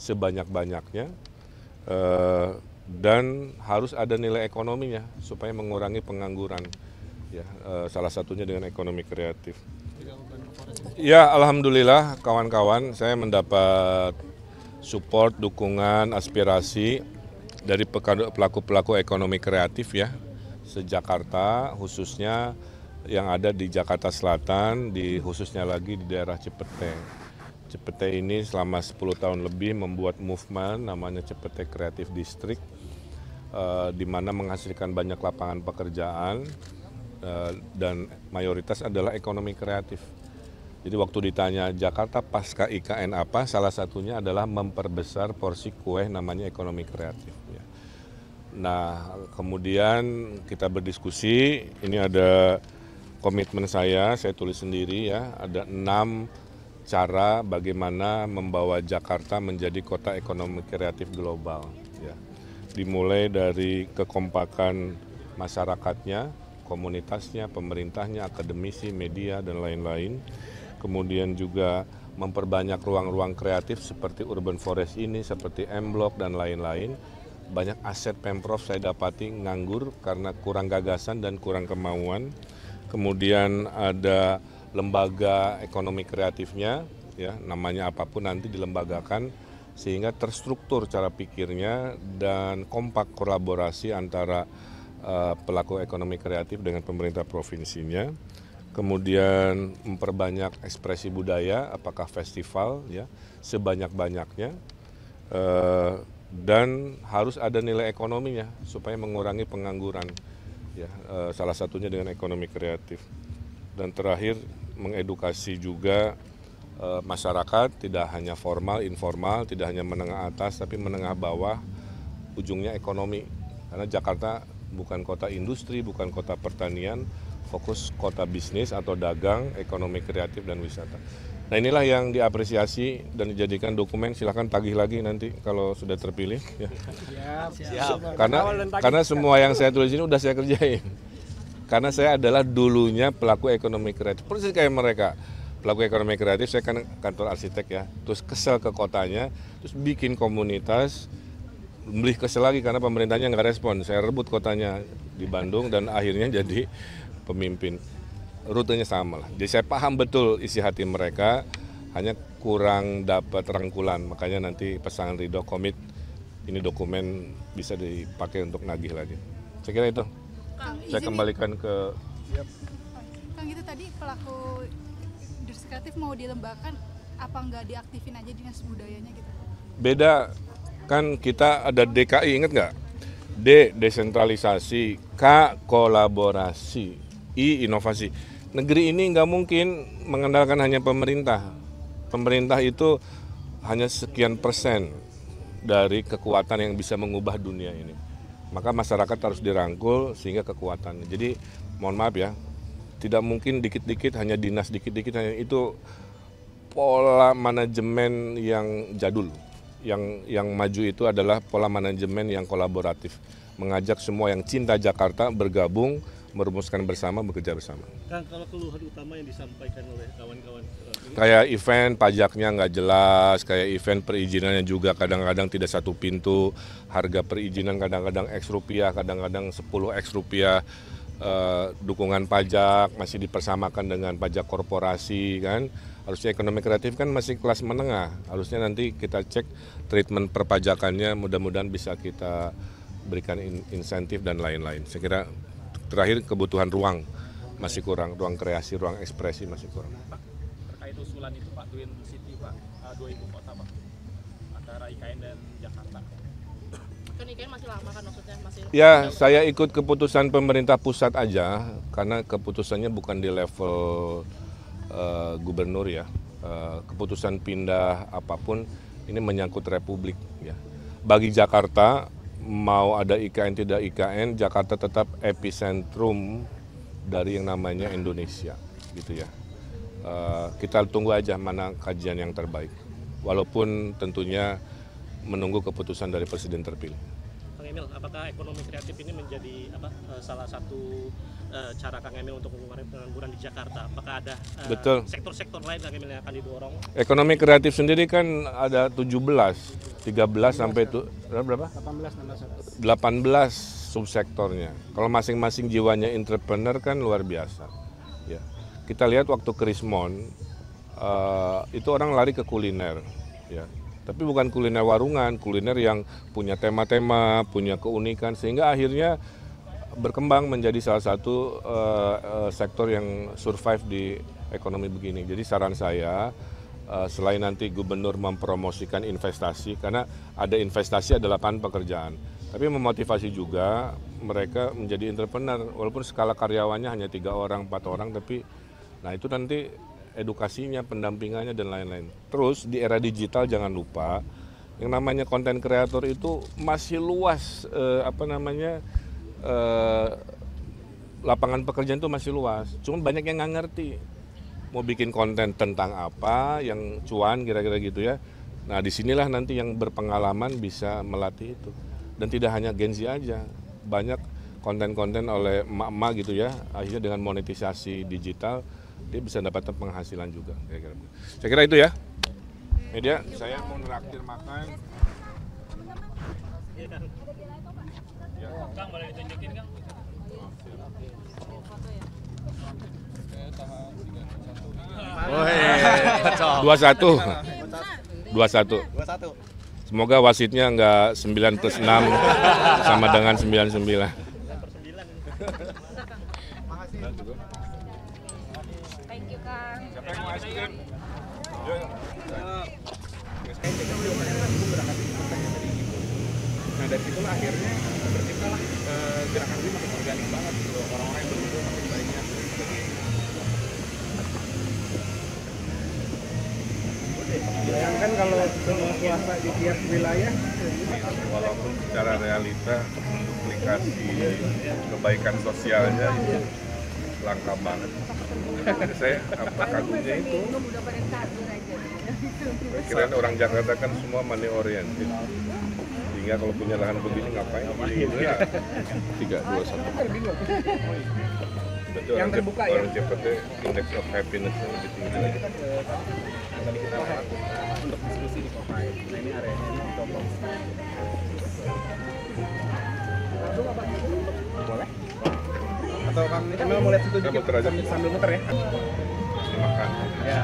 sebanyak-banyaknya, dan harus ada nilai ekonominya supaya mengurangi pengangguran. Ya, salah satunya dengan ekonomi kreatif. Ya, alhamdulillah kawan-kawan, saya mendapat support, dukungan, aspirasi dari pelaku-pelaku ekonomi kreatif ya, se-Jakarta khususnya yang ada di Jakarta Selatan, khususnya lagi di daerah Cipete. Cipete ini selama 10 tahun lebih membuat movement namanya Cipete Creative District, di mana menghasilkan banyak lapangan pekerjaan, dan mayoritas adalah ekonomi kreatif. Jadi waktu ditanya Jakarta pasca IKN apa, salah satunya adalah memperbesar porsi kue namanya ekonomi kreatif. Nah, kemudian kita berdiskusi, ini ada komitmen saya tulis sendiri ya, ada 6 cara bagaimana membawa Jakarta menjadi kota ekonomi kreatif global. Ya. Dimulai dari kekompakan masyarakatnya, komunitasnya, pemerintahnya, akademisi, media, dan lain-lain. Kemudian juga memperbanyak ruang-ruang kreatif seperti urban forest ini, seperti M-Block dan lain-lain. Banyak aset Pemprov saya dapati nganggur karena kurang gagasan dan kurang kemauan. Kemudian ada lembaga ekonomi kreatifnya, ya namanya apapun nanti dilembagakan sehingga terstruktur cara pikirnya dan kompak kolaborasi antara pelaku ekonomi kreatif dengan pemerintah provinsinya. Kemudian memperbanyak ekspresi budaya, apakah festival ya sebanyak-banyaknya, dan harus ada nilai ekonominya supaya mengurangi pengangguran ya, salah satunya dengan ekonomi kreatif. Dan terakhir mengedukasi juga masyarakat, tidak hanya formal, informal, tidak hanya menengah atas tapi menengah bawah, ujungnya ekonomi. Karena Jakarta bukan kota industri, bukan kota pertanian, fokus kota bisnis atau dagang, ekonomi kreatif dan wisata. Nah, inilah yang diapresiasi dan dijadikan dokumen. Silakan tagih lagi nanti kalau sudah terpilih. Ya. Siap. Karena semua yang saya tulis ini udah saya kerjain. Karena saya adalah dulunya pelaku ekonomi kreatif. Persis kayak mereka. Pelaku ekonomi kreatif, saya kan kantor arsitek ya. Terus kesel ke kotanya, terus bikin komunitas, beli kesel lagi karena pemerintahnya nggak respon. Saya rebut kotanya di Bandung dan akhirnya jadi pemimpin. Rutenya sama lah. Jadi saya paham betul isi hati mereka, hanya kurang dapat rangkulan. Makanya nanti pasangan Ridho komit ini dokumen bisa dipakai untuk nagih lagi. Saya kira itu. Kang, saya kembalikan ke... Kang, itu tadi pelaku industri kreatif mau dilembagakan, apa nggak diaktifin aja dinas budayanya gitu? Beda, kan kita ada DKI, ingat nggak? D, desentralisasi, K, kolaborasi, I, inovasi. Negeri ini nggak mungkin mengandalkan hanya pemerintah. Pemerintah itu hanya sekian persen dari kekuatan yang bisa mengubah dunia ini. Maka masyarakat harus dirangkul sehingga kekuatan. Jadi mohon maaf ya, tidak mungkin dikit-dikit hanya dinas dikit-dikit, hanya itu pola manajemen yang jadul. Yang maju itu adalah pola manajemen yang kolaboratif. Mengajak semua yang cinta Jakarta bergabung, merumuskan bersama, bekerja bersama. Kang, kalau keluhan utama yang disampaikan oleh kawan-kawan kayak event pajaknya nggak jelas, kayak event perizinannya juga kadang-kadang tidak satu pintu, harga perizinan kadang-kadang X rupiah, kadang-kadang 10 X rupiah, dukungan pajak masih dipersamakan dengan pajak korporasi kan. Harusnya ekonomi kreatif kan masih kelas menengah, harusnya nanti kita cek treatment perpajakannya, mudah-mudahan bisa kita berikan insentif dan lain-lain. Saya kira terakhir kebutuhan ruang masih kurang, ruang kreasi, ruang ekspresi masih kurang. Pak, terkait usulan itu Pak, Twin City Pak, 2 ibu kota Pak, antara IKN dan Jakarta. Kan IKN masih lama kan maksudnya? Ya, saya ikut keputusan pemerintah pusat aja, karena keputusannya bukan di level gubernur ya. Keputusan pindah apapun ini menyangkut republik ya. Bagi Jakarta, mau ada IKN tidak IKN, Jakarta tetap epicentrum dari yang namanya Indonesia, gitu ya. Kita tunggu aja mana kajian yang terbaik, walaupun tentunya menunggu keputusan dari Presiden terpilih. Kang Emil, apakah ekonomi kreatif ini menjadi salah satu cara Kang Emil untuk mengurangi pengangguran di Jakarta? Apakah ada Betul. sektor-sektor lain Kang Emil yang akan didorong? Ekonomi kreatif sendiri kan ada 13 sampai berapa? 18 subsektornya. Kalau masing-masing jiwanya entrepreneur kan luar biasa. Ya. Kita lihat waktu Krismon, itu orang lari ke kuliner. Ya. Tapi bukan kuliner warungan, kuliner yang punya tema-tema, punya keunikan, sehingga akhirnya berkembang menjadi salah satu sektor yang survive di ekonomi begini. Jadi saran saya, selain nanti gubernur mempromosikan investasi, karena ada investasi ada lapangan pekerjaan, tapi memotivasi juga mereka menjadi entrepreneur, walaupun skala karyawannya hanya 3 orang, 4 orang, tapi nah itu nanti edukasinya, pendampingannya dan lain-lain. Terus di era digital jangan lupa yang namanya konten kreator itu masih luas, lapangan pekerjaan itu masih luas. Cuman banyak yang nggak ngerti mau bikin konten tentang apa yang cuan kira-kira gitu ya. Nah disinilah nanti yang berpengalaman bisa melatih itu. Dan tidak hanya Gen Z aja, banyak konten-konten oleh emak-emak gitu ya. Akhirnya dengan monetisasi digital dia bisa dapat penghasilan juga. Saya kira itu ya. Media, saya mau neraktir makan. Kang, boleh ditunjukin Kang? Oh iya, 21. Semoga wasitnya enggak 9+6 sama dengan 99. Thank you, Kang. Siapa yang mau es krim? Nah dari situlah akhirnya terciptalah gerakan ini makin organik banget gitu. Orang-orang yang berkumpul makin banyak. Bayangkan kalau semua swasta di tiap wilayah, Walaupun secara realita duplikasi kebaikan sosialnya itu langka banget. Saya kagumnya itu. Kirain orang Jakarta kan semua money oriented. Sehingga kalau punya lahan begini ngapain? Ya. 3, 2, 1. Betul, Yang terbuka ya? Orang cepet deh, index of happiness-nya lebih tinggi lagi. tadi kita lihat untuk diskusi di Kopai. Nah ini areanya ini ditopong. Boleh? Atau Kang Emil mau lihat situ Kita dikit muter aja. sambil muter ya? Makan. Ya.